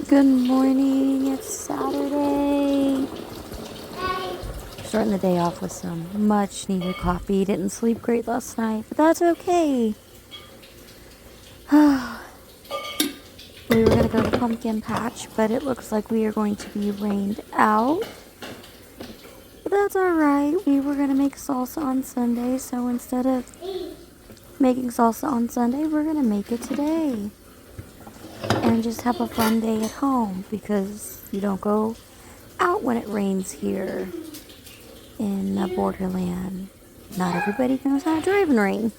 Good morning, it's Saturday. Starting the day off with some much needed coffee. Didn't sleep great last night, but that's okay. We were gonna go to Pumpkin Patch, but it looks like we are going to be rained out. But that's alright. We were gonna make salsa on Sunday, so instead of making salsa on Sunday, we're gonna make it today. And just have a fun day at home because you don't go out when it rains here in Borderland. Not everybody knows how to drive in rain.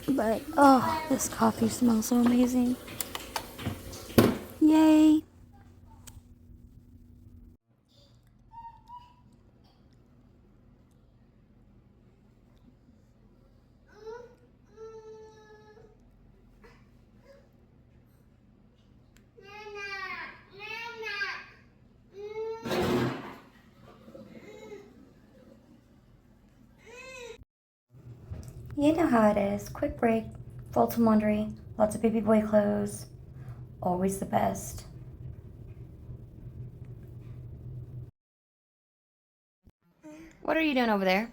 But, oh, this coffee smells so amazing. Yay. You know how it is. Quick break, fold some laundry, lots of baby boy clothes. Always the best. What are you doing over there?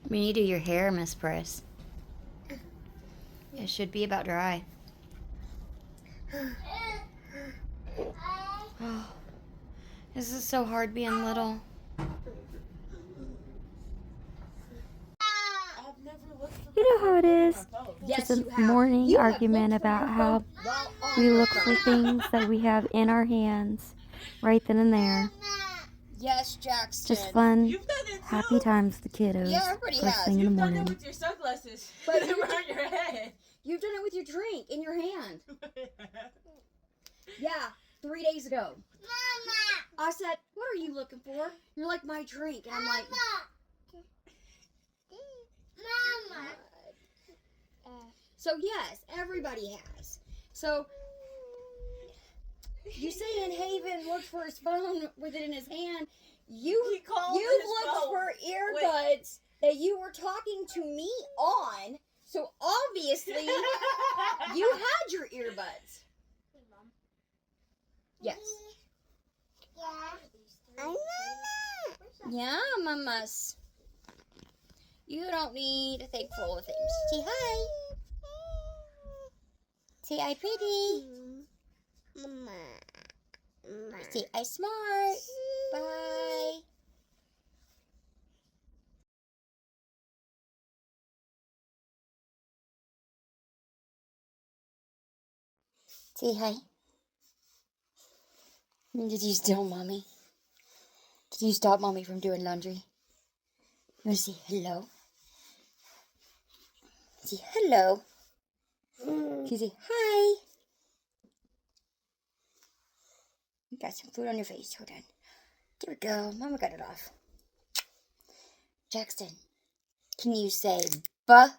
We need to do your hair, Miss Press. It should be about dry. Oh, this is so hard being little. You know how it is. Just a morning argument about how we look for things that we have in our hands right then and there. Yes, Jackson. Just fun, happy times with the kiddos. Yeah, everybody has. First thing in the morning. You've done it with your sunglasses But around your head. You've done it with your drink in your hand. Yeah, 3 days ago. Mama! I said, what are you looking for? You're like, my drink. And I'm like... Mama! So, yes, everybody has. So, you say in Haven looked for his phone with it in his hand. You looked for earbuds that you were talking to me on. So, obviously, you had your earbuds. Yes. Yeah, mamas. You don't need a thing full of things. Say hi. Say hi, pretty. Say hi, smart. Bye. Say hi. Did you steal mommy? Did you stop mommy from doing laundry? You want to say hello? Say hello. Can you say hi? You got some food on your face. Hold on. There we go. Mama got it off. Jackson, can you say ba?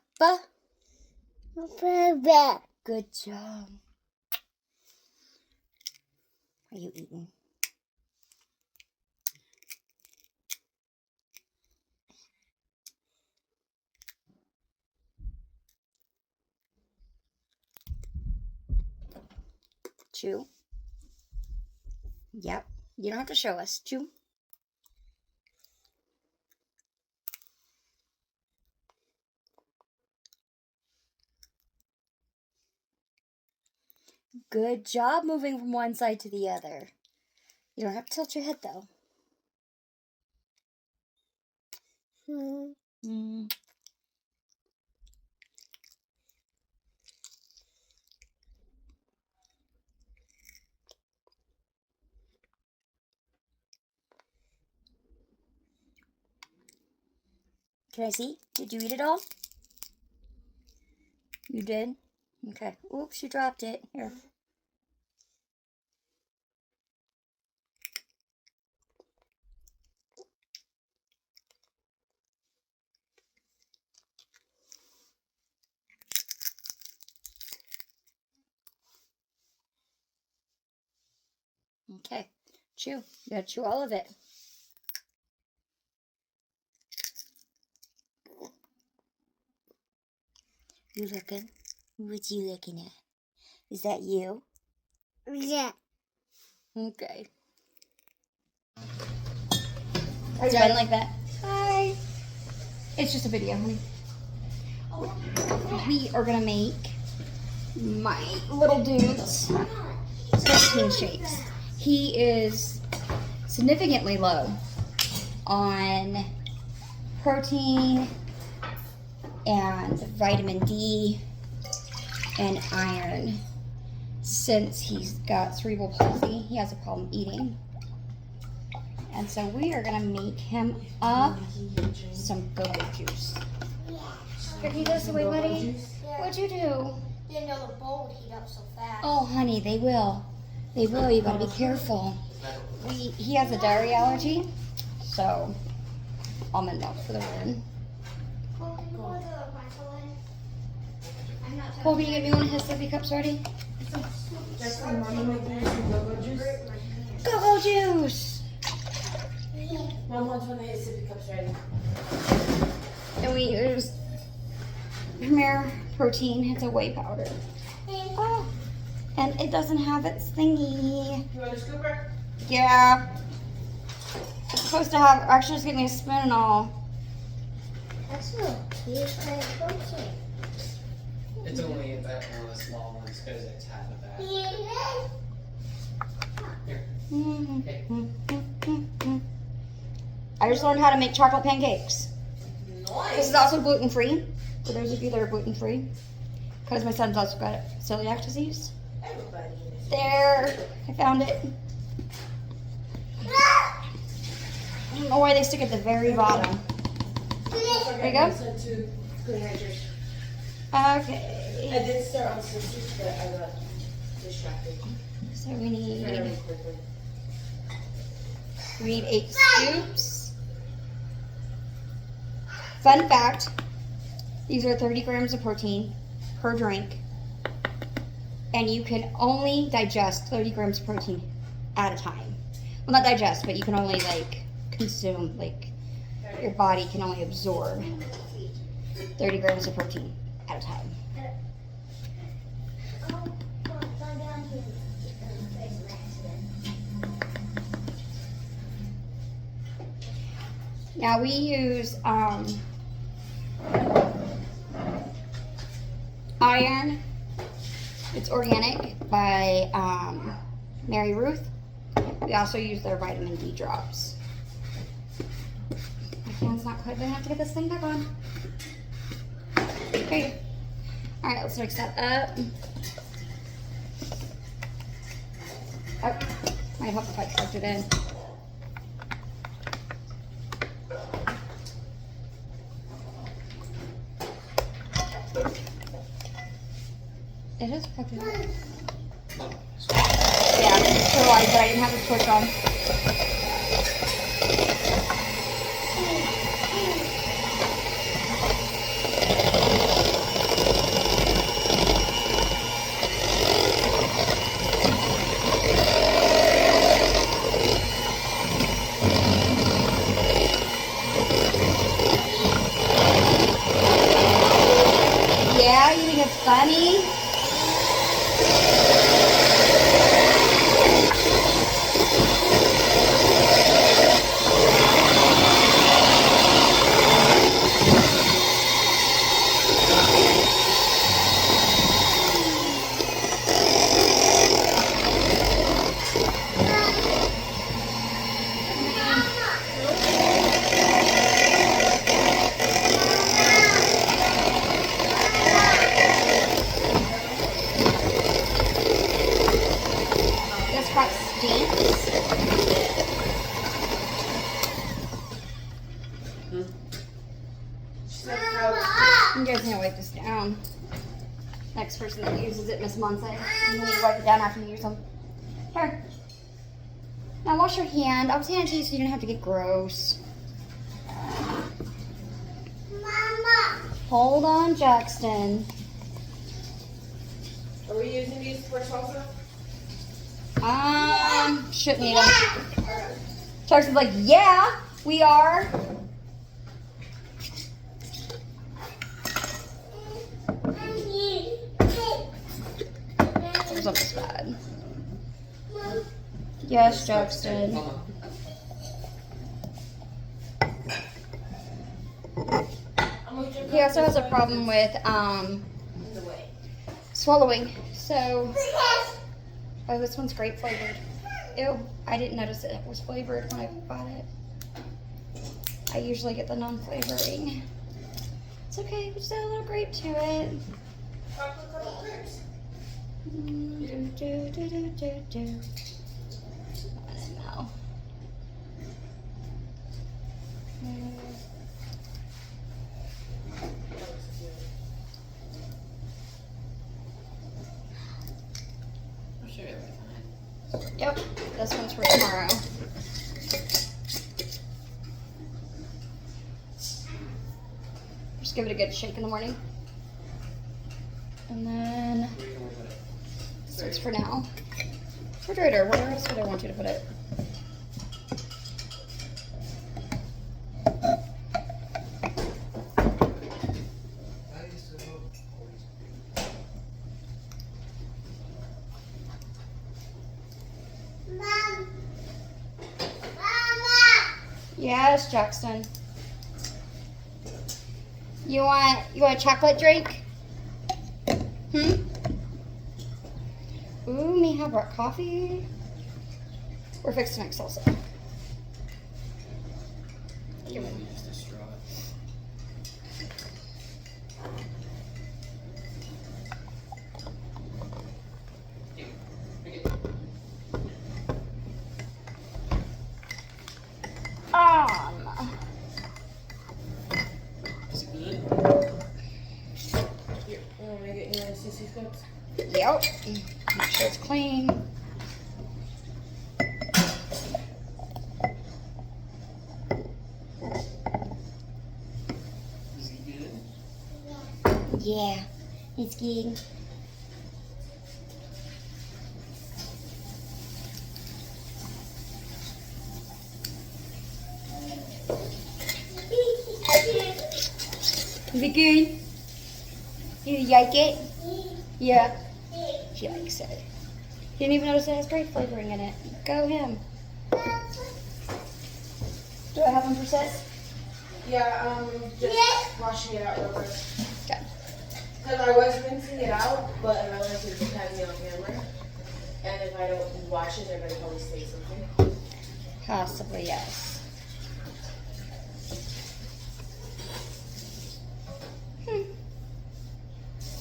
Good job. What are you eating? Chew. Yep. You don't have to show us. Chew. Good job moving from one side to the other. You don't have to tilt your head, though. Can I see? Did you eat it all? You did? Okay. Oops, you dropped it. Here. Okay. Chew. You gotta chew all of it. You looking? What you looking at? Is that you? Yeah. Okay. Are you done like that? Hi. It's just a video, honey. We are gonna make my little dude's protein shakes. He is significantly low on protein and vitamin D and iron. Since he's got cerebral palsy, he has a problem eating. And so we are gonna make him up some go-go juice. Can you this away, buddy? What'd you do? Didn't know the bowl would heat up so fast. Oh, honey, they will. They will. You gotta be careful. He has a dairy allergy, so almond milk for the win. Colby, you get me one of his sippy cups ready? Go-go juice! Mom wants one of his sippy cups ready. And we use Premier Protein. It's a whey powder. Oh, and it doesn't have its thingy. You want a scooper? Yeah. It's supposed to have, actually just give me a spoon and all. That's a huge kind of protein. It's only that one of the small ones because it's half a bag. Here. I just learned how to make chocolate pancakes. This is also gluten-free, for those of you that are gluten-free. Because my son's also got celiac disease. Everybody in this. There, I found it. I don't know why they stick at the very bottom. There you go. Sent to Clean Hydration. Okay. I did start on some soup, but I got distracted. So we need Very quickly. 8 scoops. Fun fact, these are 30 grams of protein per drink. And you can only digest 30 grams of protein at a time. Well, not digest, but you can only consume, your body can only absorb 30 grams of protein at a time. Now we use iron. It's organic by Mary Ruth. We also use their vitamin D drops. My hand's not quite big enough to get this thing back on. Okay. All right, let's mix that up. Oh, might help if I tucked it in. It is plugged in. Yeah, I realized that I didn't have the switch on. Yeah, you think it's funny? This crap stinks. You guys need to wipe this down. Next person that uses it, Miss Monse. You need to wipe it down after you use them. Here. Now wash your hand. I was handing it to you so you didn't have to get gross. Mama. Hold on, Jackson. Are we using these for salsa? Shouldn't need them. Jackson's like, yeah, we are. was almost bad. Yes, Jackson. Hold on. He also has a problem with swallowing. So, oh, this one's grape flavored. Ew, I didn't notice it was flavored when I bought it. I usually get the non-flavoring. It's okay, just add a little grape to it. I don't know. I'm sure it'll be fine. Yep, this one's for tomorrow. Just give it a good shake in the morning. And then Where you gonna put it? this one's for now. Refrigerator, where else would I want you to put it? Yes, Jackson. You want a chocolate drink? Hmm? Ooh, Mija brought coffee. We're fixing to make salsa. Give it. Just a straw. Here, bring it. Is it good? Here, you want me to get you one of Sissy's cups? Yep. Make sure it's clean. Is it good? Yeah, it's good. Is it good? You like it? Yeah. She likes it. Didn't even notice it has grape flavoring in it. Go him. Do I have one for Sis? Yeah, just washing it out real quick. Okay. Because I was rinsing it out, but I realized it was having me on camera. And if I don't wash it, they're going to probably say something. Possibly, yes.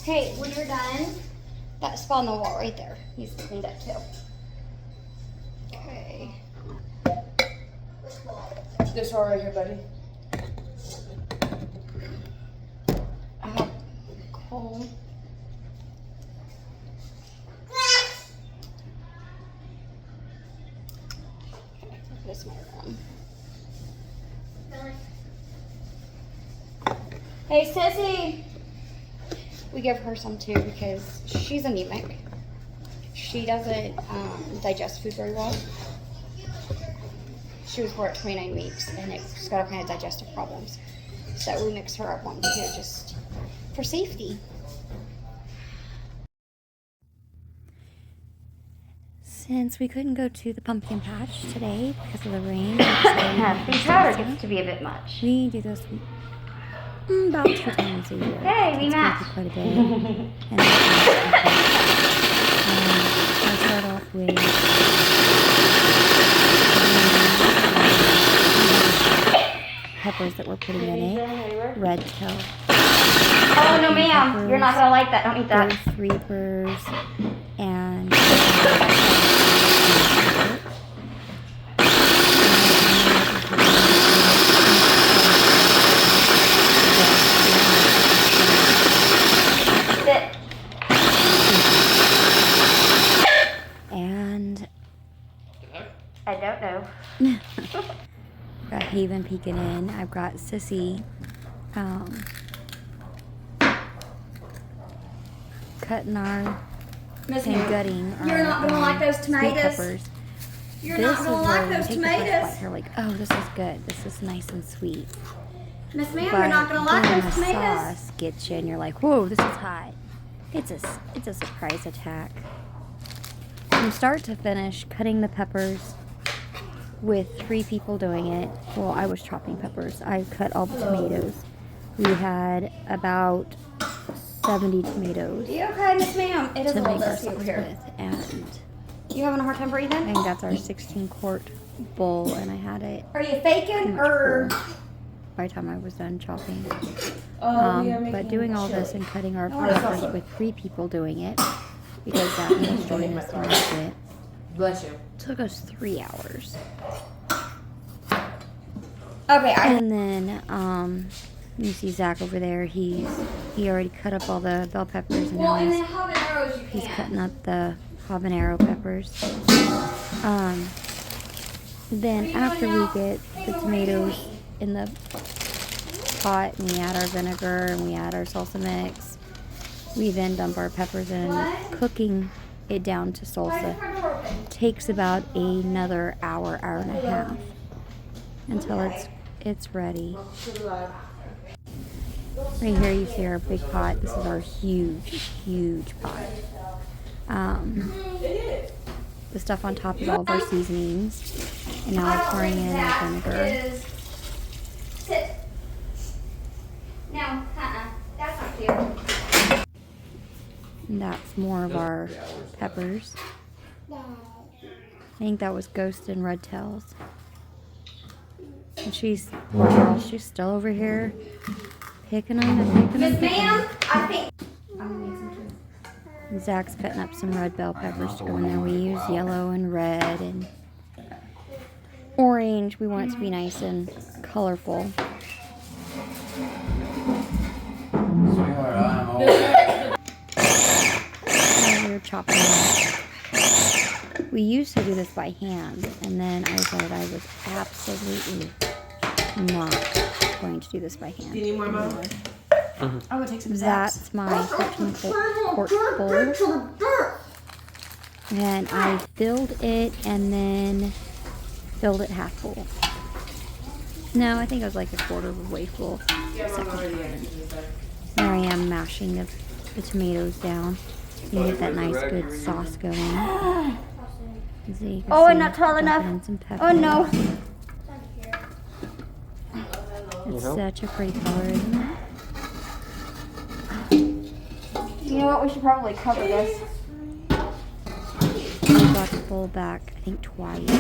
Hey, when you're done, that spot on the wall right there needs to clean up too. Okay. This one right here, buddy. Cool. This my room. Hey, Sissy! We give her some too because she's anemic. She doesn't digest food very well. She was born at 29 weeks and it's got all kind of digestive problems. So we mix her up one too, just for safety. Since we couldn't go to the pumpkin patch today because of the rain, gets to be a bit much. we do this about 2 times a year. Hey, we It's match. quite a bit. And I'll start off with peppers that we're putting in it. Red tail. Oh, no ma'am. You're not going to like that. Don't eat that. Ghost reapers and Sit. and I don't know. got Haven peeking in. I've got Sissy cutting our Miss and Newt, gutting our you're not gonna like those sweet tomatoes. peppers. You're This not is gonna where like you those take the first tomatoes. bite, you're like, oh, this is good. This is nice and sweet. Miss Ma'am, But you're not gonna like then those the tomatoes. sauce gets you, and you're like, whoa, this is hot. It's a surprise attack. from start to finish, cutting the peppers with 3 people doing it. Well, I was chopping peppers. I cut all the tomatoes. We had about 70 tomatoes You okay, Miss Ma'am? It is a to little make our dusty over sauce here. with, and You having a hard time breathing? I think that's our 16-quart bowl, and I had it Are you faking or? by the time I was done chopping. We are But making doing all chili. this and cutting our Oh, that's peppers awesome. with 3 people doing it, because that was joining us to make it, Bless you. took us 3 hours. Okay, And then, you see Zach over there. He already cut up all the bell peppers, and well, now and then habaneros you he's can. cutting up the habanero peppers. Then after we get the tomatoes in the pot, and we add our vinegar and we add our salsa mix, we then dump our peppers in. Cooking it down to salsa takes about another hour, hour and a half until it's ready. Right here you see our big pot. This is our huge pot. The stuff on top is all of our seasonings. And now we're pouring in our vinegar. Sit. No, that's not cute. And that's more of our peppers. I think that was Ghost and Red Tails. And poor girl, she's still over here picking them and picking them. Miss Ma'am, I think. And Zach's cutting up some red bell peppers to go in there. We use yellow and red and orange. We want it to be nice and colorful. Sweetheart, I'm over. Now we're chopping it. We used to do this by hand, and then I decided I was absolutely not going to do this by hand. You need more, Mom? anymore. I would take some That's my 13-quart bowl. And I filled it and then filled it half full. No, I think I was like a quarter of the way full. There I am mashing the tomatoes down. You get that nice good sauce going. So you can Oh, see I'm not tall dumping enough. in some Oh peppers. no. It's such a pretty color, isn't it? You know what? We should probably cover this. I got the bowl back, I think twice,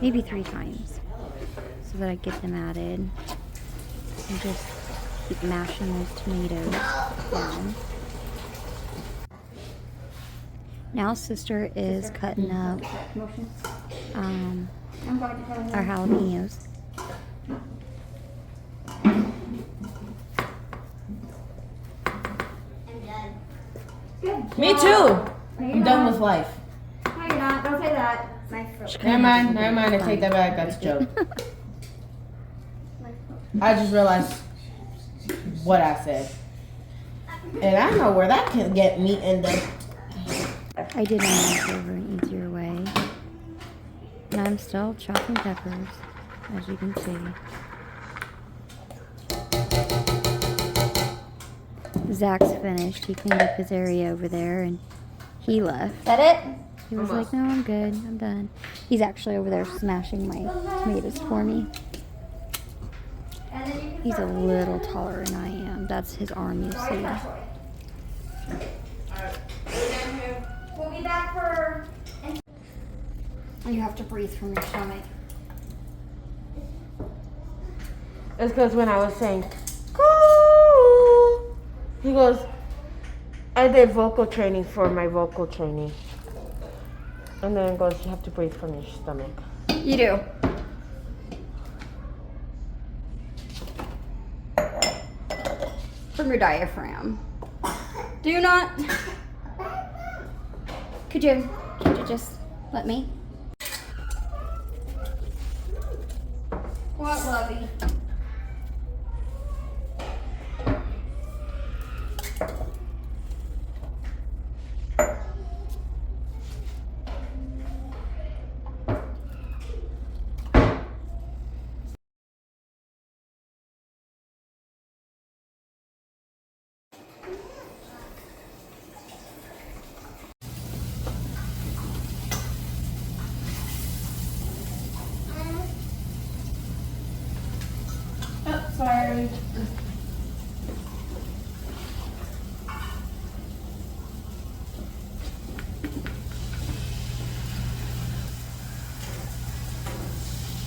maybe 3 times, so that I get them added. And just keep mashing those tomatoes down. Now sister is cutting up our jalapenos. Me too. I'm done with life. No, you're not. Don't say that. Never mind. I take that back. That's a joke. I just realized what I said. And I don't know where that can get me in the... I did it over an easier way. And I'm still chopping peppers, as you can see. Zach's finished. He cleaned up his area over there and he left. Is that it? He was like, no, I'm good. I'm done. He's actually over there smashing my tomatoes for me. He's a little taller than I am. That's his arm, you see. We'll be back for. You have to breathe from your stomach. It's because when I was saying, "Go," he goes, I did vocal training for my vocal training. And then it goes, you have to breathe from your stomach. You do. From your diaphragm. Do not. Could you just let me? What, lovey?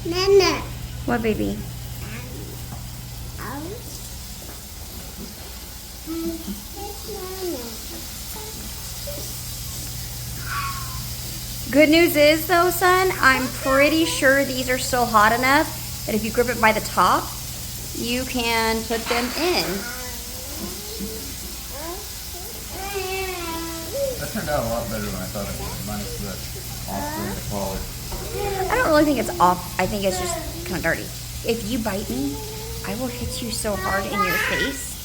Nana. What, baby? Good news is, though, son, I'm pretty sure these are still hot enough that if you grip it by the top, you can put them in. That turned out a lot better than I thought it would, minus the off the collar. I don't really think it's off. I think it's just kind of dirty. If you bite me, I will hit you so hard in your face.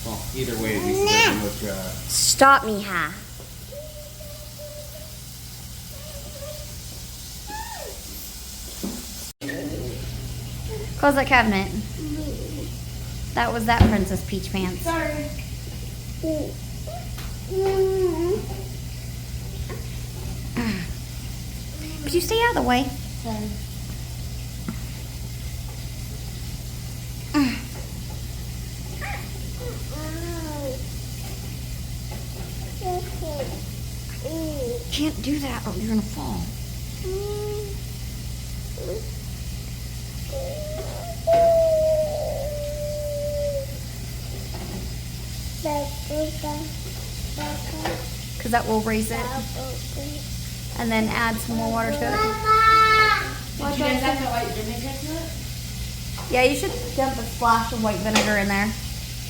Well, either way, at least it doesn't look, Stop me, ha. Close that cabinet. That was that Princess Peach Pants. Sorry. Could you stay out of the way? Sorry. Can't do that or you're gonna fall. Because that will raise it. And then add some more water to it. Did you guys have the white vinegar to it? Yeah, you should dump a splash of white vinegar in there.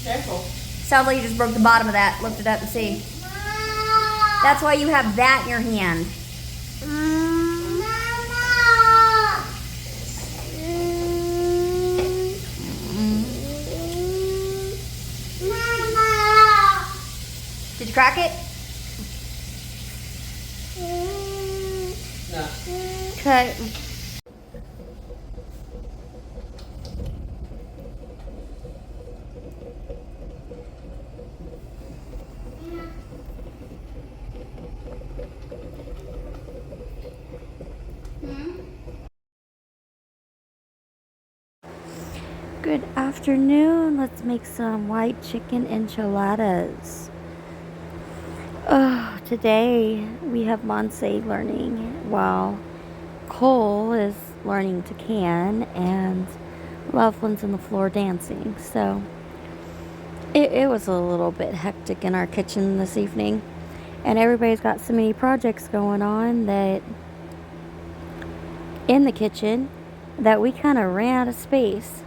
Careful. Sounds like you just broke the bottom of that. Lift it up and see. That's why you have that in your hand. Did you crack it? No. Okay. Good afternoon. Let's make some white chicken enchiladas. Today we have Monse learning while Cole is learning to can and Loveland's on the floor dancing. So it was a little bit hectic in our kitchen this evening. And everybody's got so many projects going on that in the kitchen that we kind of ran out of space.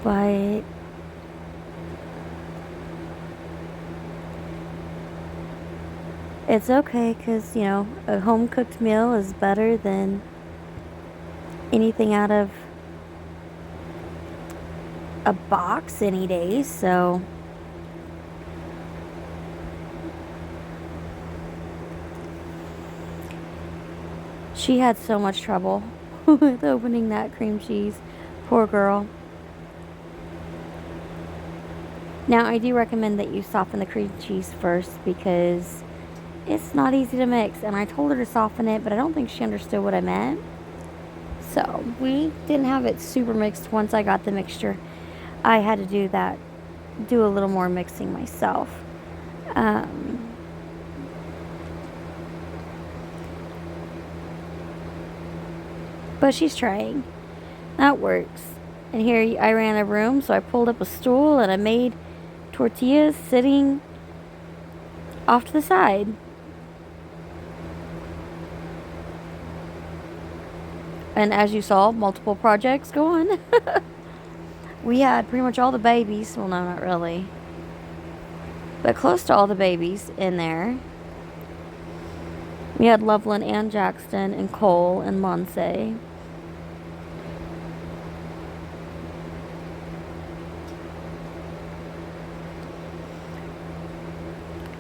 But it's okay because, you know, a home cooked meal is better than anything out of a box any day. So she had so much trouble with opening that cream cheese. Poor girl. Now, I do recommend that you soften the cream cheese first because it's not easy to mix. And I told her to soften it, but I don't think she understood what I meant. So, we didn't have it super mixed once I got the mixture. I had to do a little more mixing myself. But she's trying. That works. And here I ran a room, so I pulled up a stool and I made tortillas sitting off to the side. And as you saw, multiple projects go on. We had pretty much all the babies. Well, no, not really. But close to all the babies in there. We had Loveland and Jackson and Cole and Monse.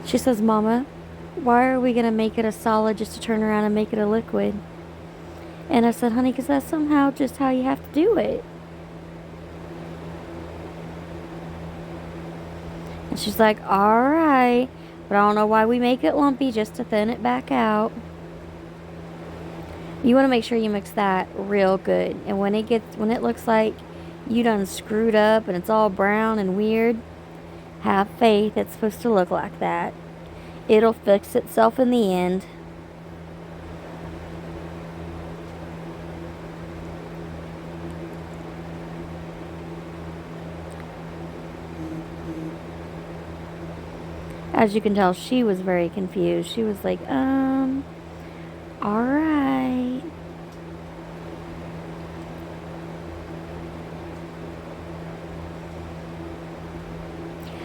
She says, Mama, why are we going to make it a solid just to turn around and make it a liquid? And I said, honey, because that's somehow just how you have to do it. And she's like, all right, but I don't know why we make it lumpy just to thin it back out. You want to make sure you mix that real good. And when it looks like you done screwed up and it's all brown and weird, have faith. It's supposed to look like that. It'll fix itself in the end. As you can tell, she was very confused. She was like, alright.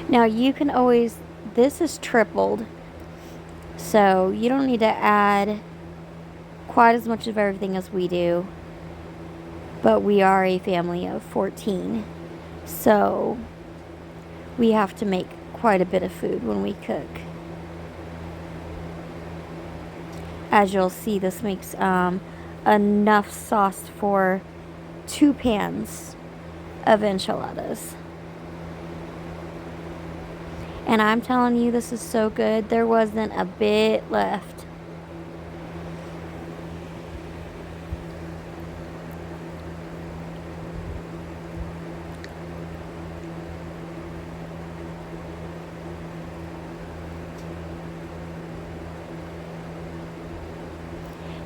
Now you can always, this is tripled, so you don't need to add quite as much of everything as we do. But we are a family of 14, so we have to make quite a bit of food when we cook. As you'll see, this makes enough sauce for 2 pans of enchiladas. And I'm telling you, this is so good. There wasn't a bit left.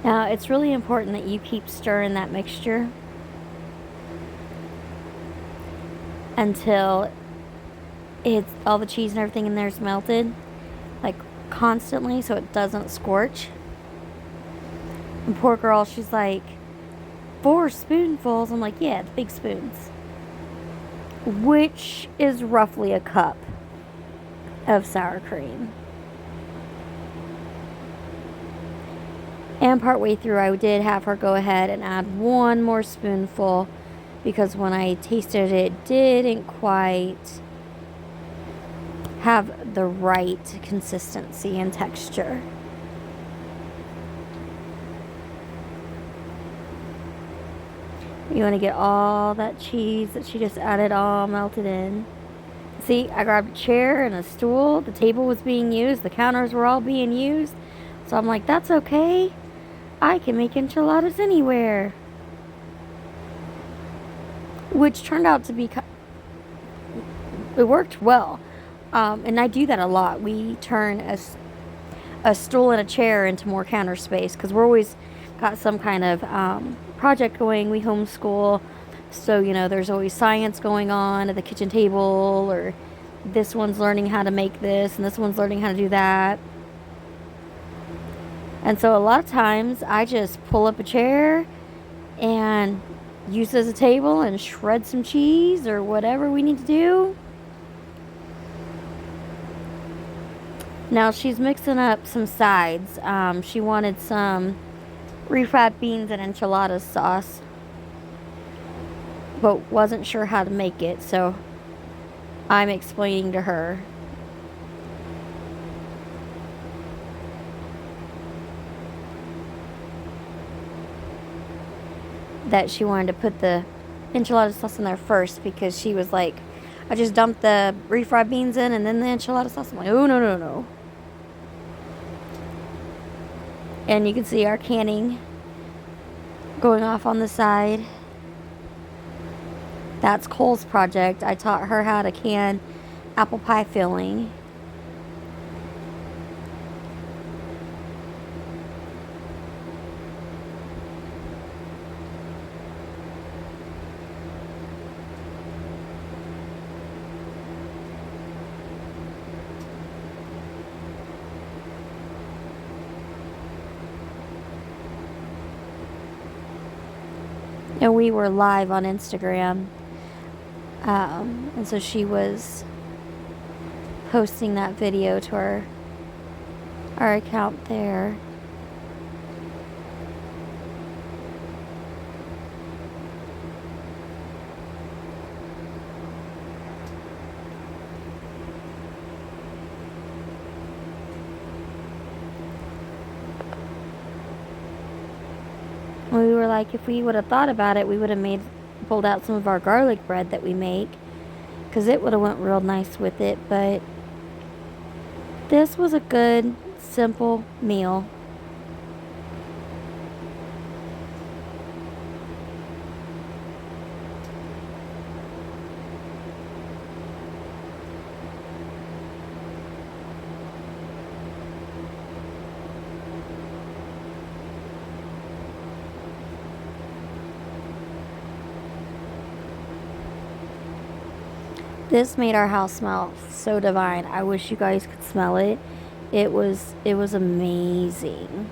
Now, it's really important that you keep stirring that mixture until it's all the cheese and everything in there is melted, like constantly, so it doesn't scorch. And poor girl, she's like, 4 spoonfuls. I'm like, yeah, it's big spoons, which is roughly a cup of sour cream. And partway through, I did have her go ahead and add 1 more spoonful, because when I tasted it, it didn't quite have the right consistency and texture. You want to get all that cheese that she just added all melted in. See, I grabbed a chair and a stool. The table was being used. The counters were all being used. So I'm like, that's okay. I can make enchiladas anywhere. Which turned out to be, it worked well. And I do that a lot. We turn a stool and a chair into more counter space, because we're always got some kind of project going. We homeschool, so there's always science going on at the kitchen table, or this one's learning how to make this and this one's learning how to do that. And so a lot of times I just pull up a chair and use it as a table and shred some cheese or whatever we need to do. Now she's mixing up some sides. She wanted some refried beans and enchilada sauce, but wasn't sure how to make it, so I'm explaining to her. That she wanted to put the enchilada sauce in there first, because she was like, I just dumped the refried beans in and then the enchilada sauce. I'm like, oh, no. And you can see our canning going off on the side. That's Cole's project. I taught her how to can apple pie filling. And we were live on Instagram. And so she was posting that video to our account there. We were like, if we would have thought about it, we would have pulled out some of our garlic bread that we make, because it would have went real nice with it. But this was a good, simple meal. This made our house smell so divine. I wish you guys could smell it. It was amazing.